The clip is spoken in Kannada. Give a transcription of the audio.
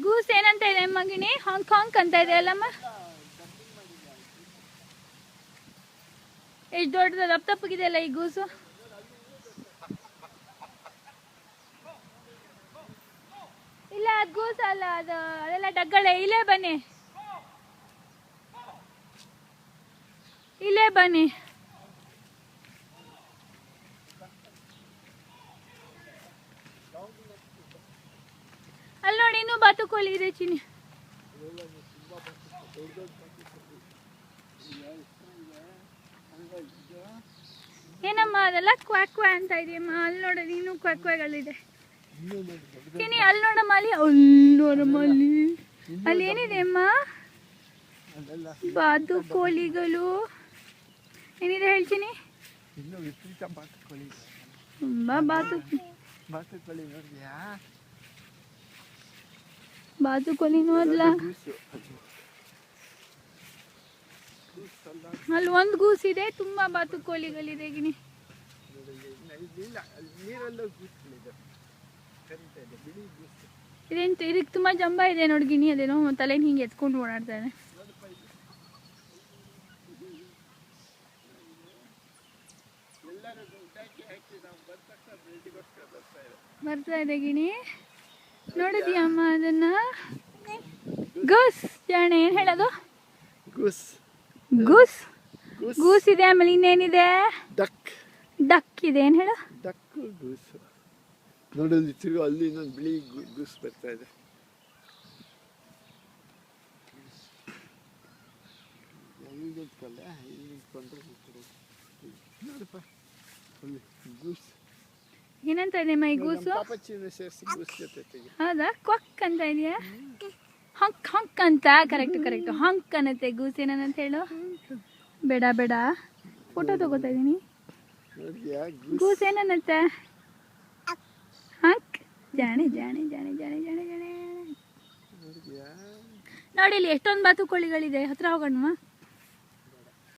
ಗೂಸ್ ಏನಂತ ಇದೆ ಮಗಿನಿ? ಹಾಂಗ್ ಅಂತ ಇದೆ ಅಲ್ಲಮ್ಮ. ಎಷ್ಟು ದೊಡ್ಡದು ದಪ್ಪ ತಪ್ಪಗಿದೆಯಲ್ಲ ಈ ಗೂಸು. ಇಲ್ಲ ಅದು ಗೂಸ್ ಅಲ್ಲ, ಅದೆಲ್ಲ ಡಗ್ಗಳೆ. ಇಲ್ಲೇ ಬನ್ನಿ, ಇಲ್ಲೇ ಬನ್ನಿ. ಅಲ್ಲಿ ನೋಡಿ ಇನ್ನೂ ಬಾತುಕೋಳಿ ಇದೆ ಚಿನ್ನಿ. ಏನಮ್ಮ ಅದೆಲ್ಲ ಕ್ವಾಕ್ ಅಂತ ಇದೆಯಮ್ಮ. ಅಲ್ಲಿ ನೋಡೋದು ಇನ್ನೂ ಕ್ವಾಕ್ಗಳಿದೆ ಚಿನ್ನಿ. ಅಲ್ಲಿ ನೋಡಮ್ಮ, ಅಲ್ಲಿ ಏನಿದೆ ಅಮ್ಮ? ಬಾತುಕೋಳಿಗಳು ಏನಿದೆ ಹೇಳ್ತೀನಿ. ತುಂಬಾ ಬಾತುಕೋಳಿ ನೋಡ್ಲಾ? ಅಲ್ಲಿ ಒಂದು ಗೂಸ್ ಇದೆ, ತುಂಬಾ ಬಾತುಕೋಳಿಗಳಿದೆ ಗಿನಿ. ಇದೇಂತ ಇದಕ್ಕೆ ತುಂಬಾ ಜಂಬ ಇದೆ ನೋಡಿ ಗಿನಿ. ಅದೇನೋ ತಲೆನ ಹಿಂಗೆ ಎತ್ಕೊಂಡು ಓಡಾಡ್ತಾನೆ. ಬರ್ತಾ ಇದೆ ಗಿಣಿ. ನೋಡಿದ್ಯಾ ಅಮ್ಮ ಅದನ್ನ? ಗೂಸ್ ಜಾಣೆ ಏನ್ ಹೇಳೋದು? ಗೂಸ್ ಗೂಸ್ ಇದೆ. ಆಮೇಲೆ ಇನ್ನೇನಿದೆ? ಡಕ್ ಇದೆ. ಏನ್ ಹೇಳ? ನೋಡಿ ಅಲ್ಲಿ ಇನ್ನೊಂದು ಬಿಳಿ ಗೂಸ್ ಬರ್ತಾ ಇದೆ. ಏನಂತ ಇದೆ ಮೈ ಗೂಸು? ಹೌದಾ? ಕ್ವಕ್ ಅಂತ ಇದೆಯಾ? ಹಂಕ್ ಅಂತ. ಕರೆಕ್ಟ್ ಹಂಕ್ ಅನ್ನತ್ತೆ. ಗೂಸ್ ಏನಂತ ಹೇಳು? ಬೇಡ ಫೋಟೋ ತಗೋತಾ ಇದೀನಿ. ಗೂಸ್ ಏನನ್ನತ್ತೆ? ಹಂಕ್. ಜಾಣೆ. ನೋಡಿ ಇಲ್ಲಿ ಎಷ್ಟೊಂದು ಬಾತುಕೋಳಿಗಳಿದೆ. ಹತ್ರ ಹೋಗೋಣವಾ?